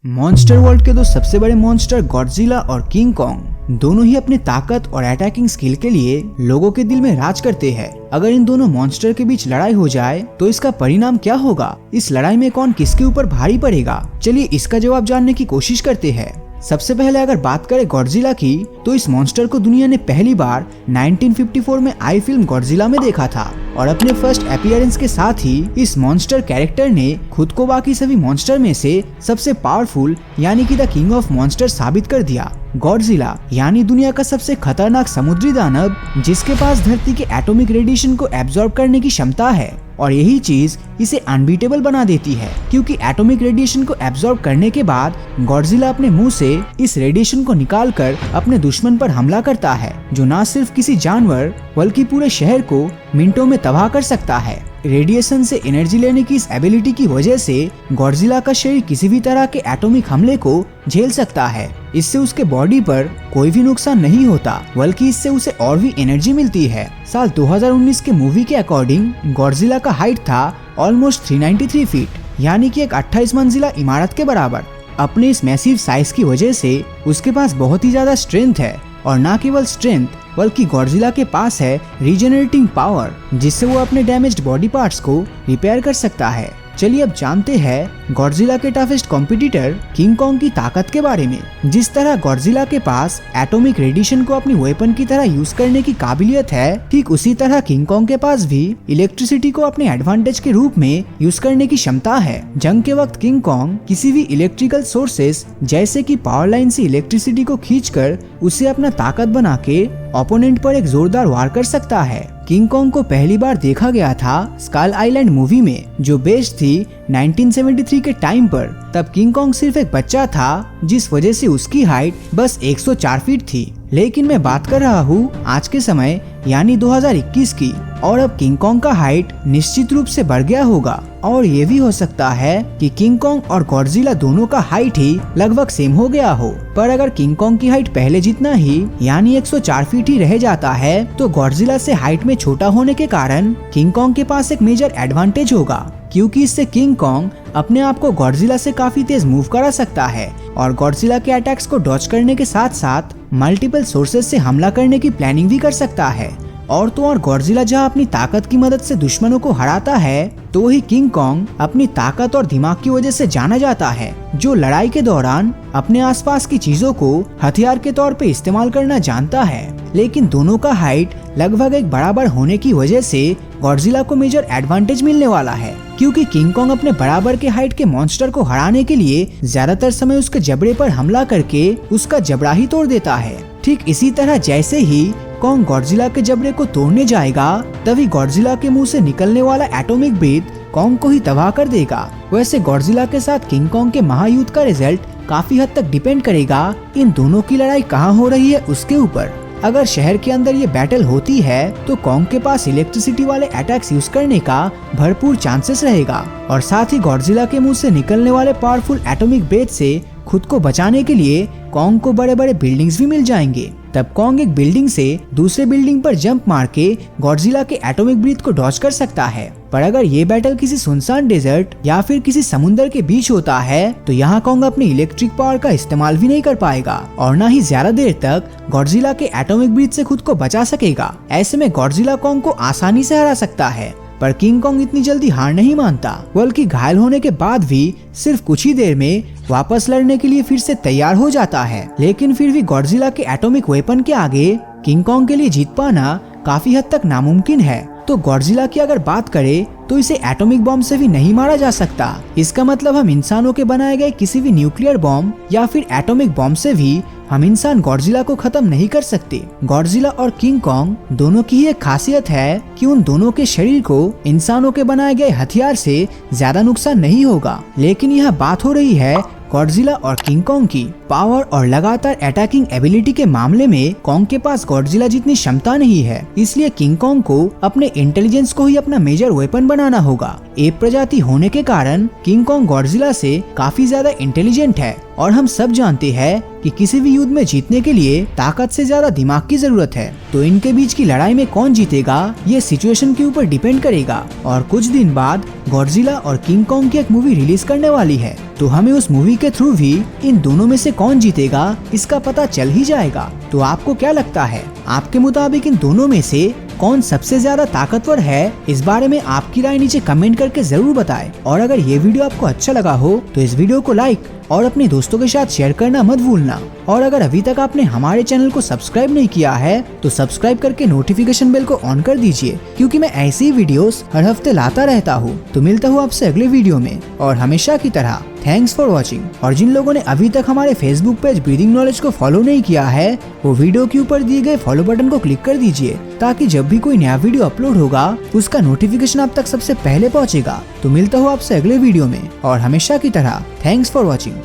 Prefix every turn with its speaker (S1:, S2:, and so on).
S1: Monster world के दो सबसे बड़े मॉन्स्टर गॉडजिला और किंग कॉन्ग दोनों ही अपने ताकत और अटैकिंग स्किल के लिए लोगों के दिल में राज करते हैं। अगर इन दोनों मॉन्स्टर के बीच लड़ाई हो जाए तो इसका परिणाम क्या होगा? इस लड़ाई में कौन किसके ऊपर भारी पड़ेगा? चलिए इसका जवाब जानने की कोशिश करते हैं। सबसे पहले अगर बात करें गॉडजिला की, तो इस मॉन्स्टर को दुनिया ने पहली बार 1954 में आई फिल्म गॉडजिला में देखा था और अपने फर्स्ट अपीयरेंस के साथ ही इस मॉन्स्टर कैरेक्टर ने खुद को बाकी सभी मॉन्स्टर में से सबसे पावरफुल यानी कि द किंग ऑफ मॉन्स्टर साबित कर दिया। गॉडजिला यानी दुनिया का सबसे खतरनाक समुद्री दानव, जिसके पास धरती के एटॉमिक रेडिएशन को एब्जॉर्ब करने की क्षमता है और यही चीज इसे अनबीटेबल बना देती है, क्योंकि एटॉमिक रेडिएशन को एब्जॉर्ब करने के बाद गॉडजिला अपने मुंह से इस रेडिएशन को निकालकर अपने दुश्मन पर हमला करता है, जो न सिर्फ किसी जानवर बल्कि पूरे शहर को मिनटों में तबाह कर सकता है। रेडिएशन से एनर्जी लेने की इस एबिलिटी की वजह से गॉडजिला का शरीर किसी भी तरह के एटॉमिक हमले को झेल सकता है। इससे उसके बॉडी पर कोई भी नुकसान नहीं होता, बल्कि इससे उसे और भी एनर्जी मिलती है। साल 2019 के मूवी के अकॉर्डिंग गॉडजिला का हाइट था ऑलमोस्ट 393 फीट, यानी कि एक 28 मंजिला इमारत के बराबर। अपने इस मैसिव साइज की वजह से उसके पास बहुत ही ज्यादा स्ट्रेंथ है, और न केवल स्ट्रेंथ बल्कि गॉडजिला के पास है रीजनरेटिंग पावर, जिससे वो अपने डैमेज्ड बॉडी पार्ट्स को रिपेयर कर सकता है। चलिए अब जानते हैं गॉडजिला के टफेस्ट कॉम्पिटिटर किंग कॉन्ग की ताकत के बारे में। जिस तरह गॉडजिला के पास एटॉमिक रेडिएशन को अपनी वेपन की तरह यूज करने की काबिलियत है, ठीक उसी तरह किंग कॉन्ग के पास भी इलेक्ट्रिसिटी को अपने एडवांटेज के रूप में यूज करने की क्षमता है। जंग के वक्त किंग कॉन्ग किसी भी इलेक्ट्रिकल सोर्सेस जैसे कि पावर लाइन से इलेक्ट्रिसिटी को खींचकर उसे अपना ताकत बना के ओपोनेंट पर एक जोरदार वार कर सकता है। किंग कॉन्ग को पहली बार देखा गया था स्कल आइलैंड मूवी में, जो बेस्ड थी 1973 के टाइम पर। तब किंग कॉन्ग सिर्फ एक बच्चा था, जिस वजह से उसकी हाइट बस 104 फीट थी। लेकिन मैं बात कर रहा हूँ आज के समय यानी 2021 की, और अब किंग कॉन्ग का हाइट निश्चित रूप से बढ़ गया होगा। और ये भी हो सकता है कि किंग कॉन्ग और गॉडजिला दोनों का हाइट ही लगभग सेम हो गया हो। पर अगर किंग कॉन्ग की हाइट पहले जितना ही यानी 104 फीट ही रह जाता है, तो गॉडजिला से हाइट में छोटा होने के कारण किंग कॉन्ग के पास एक मेजर एडवांटेज होगा, क्योंकि इससे किंग कॉन्ग अपने आप को गॉडजिला से काफी तेज मूव करा सकता है और गॉडजिला के अटैक्स को डॉज करने के साथ साथ मल्टीपल सोर्सेज से हमला करने की प्लानिंग भी कर सकता है। और तो और गॉडजिला जहां अपनी ताकत की मदद से दुश्मनों को हराता है, तो ही किंग कॉन्ग अपनी ताकत और दिमाग की वजह से जाना जाता है, जो लड़ाई के दौरान अपने आसपास की चीजों को हथियार के तौर पे इस्तेमाल करना जानता है। लेकिन दोनों का हाइट लगभग एक बराबर होने की वजह से गॉडजिला को मेजर एडवांटेज मिलने वाला है, क्योंकि किंग कॉन्ग अपने बराबर के हाइट के मॉन्स्टर को हराने के लिए ज्यादातर समय उसके जबड़े पर हमला करके उसका जबड़ा ही तोड़ देता है। ठीक इसी तरह जैसे ही कॉन्ग गॉडजिला के जबड़े को तोड़ने जाएगा, तभी गॉडजिला के मुंह से निकलने वाला एटॉमिक ब्रीथ कॉन्ग को ही तबाह कर देगा। वैसे गॉडजिला के साथ किंग कॉन्ग के महायुद्ध का रिजल्ट काफी हद तक डिपेंड करेगा इन दोनों की लड़ाई कहाँ हो रही है उसके ऊपर। अगर शहर के अंदर ये बैटल होती है, तो कॉन्ग के पास इलेक्ट्रिसिटी वाले अटैक्स यूज करने का भरपूर चांसेस रहेगा, और साथ ही गॉडजिला के मुंह से निकलने वाले पावरफुल एटॉमिक ब्रेथ से खुद को बचाने के लिए कॉन्ग को बड़े बड़े बिल्डिंग्स भी मिल जाएंगे। तब कॉन्ग एक बिल्डिंग से दूसरे बिल्डिंग पर जंप मार के गॉडजिला के एटॉमिक ब्रीथ को डॉज कर सकता है। पर अगर ये बैटल किसी सुनसान डेजर्ट या फिर किसी समुद्र के बीच होता है, तो यहाँ कॉन्ग अपनी इलेक्ट्रिक पावर का इस्तेमाल भी नहीं कर पाएगा और न ही ज्यादा देर तक गॉडजिला के एटॉमिक ब्रीथ से खुद को बचा सकेगा। ऐसे में गॉडजिला कॉन्ग को आसानी से हरा सकता है। पर किंग कॉन्ग इतनी जल्दी हार नहीं मानता, बल्कि घायल होने के बाद भी सिर्फ कुछ ही देर में वापस लड़ने के लिए फिर से तैयार हो जाता है। लेकिन फिर भी गॉडजिला के एटॉमिक वेपन के आगे किंग कॉन्ग के लिए जीत पाना काफी हद तक नामुमकिन है। तो गॉडजिला की अगर बात करें, तो इसे एटॉमिक बॉम्ब से भी नहीं मारा जा सकता। इसका मतलब हम इंसानों के बनाए गए किसी भी न्यूक्लियर बॉम्ब या फिर एटॉमिक बॉम्ब से भी हम इंसान गॉडजिला को खत्म नहीं कर सकते। गॉडजिला और किंग कॉन्ग दोनों की ही एक खासियत है कि उन दोनों के शरीर को इंसानों के बनाए गए हथियार से ज्यादा नुकसान नहीं होगा। लेकिन यह बात हो रही है गॉडजिला और किंग कॉन्ग की पावर और लगातार अटैकिंग एबिलिटी के मामले में कॉन्ग के पास गॉडजिला जितनी क्षमता नहीं है, इसलिए किंग कॉन्ग को अपने इंटेलिजेंस को ही अपना मेजर वेपन बनाना होगा। एप प्रजाति होने के कारण किंग कॉन्ग गॉडजिला से काफी ज्यादा इंटेलिजेंट है और हम सब जानते हैं कि किसी भी युद्ध में जीतने के लिए ताकत से ज्यादा दिमाग की जरूरत है। तो इनके बीच की लड़ाई में कौन जीतेगा ये सिचुएशन के ऊपर डिपेंड करेगा। और कुछ दिन बाद गॉडजिला और किंग कॉन्ग की एक मूवी रिलीज करने वाली है, तो हमें उस मूवी के थ्रू भी इन दोनों में से कौन जीतेगा इसका पता चल ही जाएगा। तो आपको क्या लगता है, आपके मुताबिक इन दोनों में से कौन सबसे ज्यादा ताकतवर है? इस बारे में आपकी राय नीचे कमेंट करके जरूर बताएं। और अगर ये वीडियो आपको अच्छा लगा हो तो इस वीडियो को लाइक और अपने दोस्तों के साथ शेयर करना मत भूलना। और अगर अभी तक आपने हमारे चैनल को सब्सक्राइब नहीं किया है तो सब्सक्राइब करके नोटिफिकेशन बेल को ऑन कर दीजिए, क्योंकि मैं ऐसी ही वीडियोस हर हफ्ते लाता रहता हूँ। तो मिलता हूँ आपसे अगले वीडियो में, और हमेशा की तरह थैंक्स फॉर वॉचिंग। और जिन लोगों ने अभी तक हमारे फेसबुक पेज ब्रीदिंग नॉलेज को फॉलो नहीं किया है वो वीडियो के ऊपर दिए गए फॉलो बटन को क्लिक कर दीजिए, ताकि जब भी कोई नया वीडियो अपलोड होगा उसका नोटिफिकेशन आप तक सबसे पहले पहुंचेगा। तो मिलता हूँ आपसे अगले वीडियो में, और हमेशा की तरह थैंक्स फॉर वॉचिंग।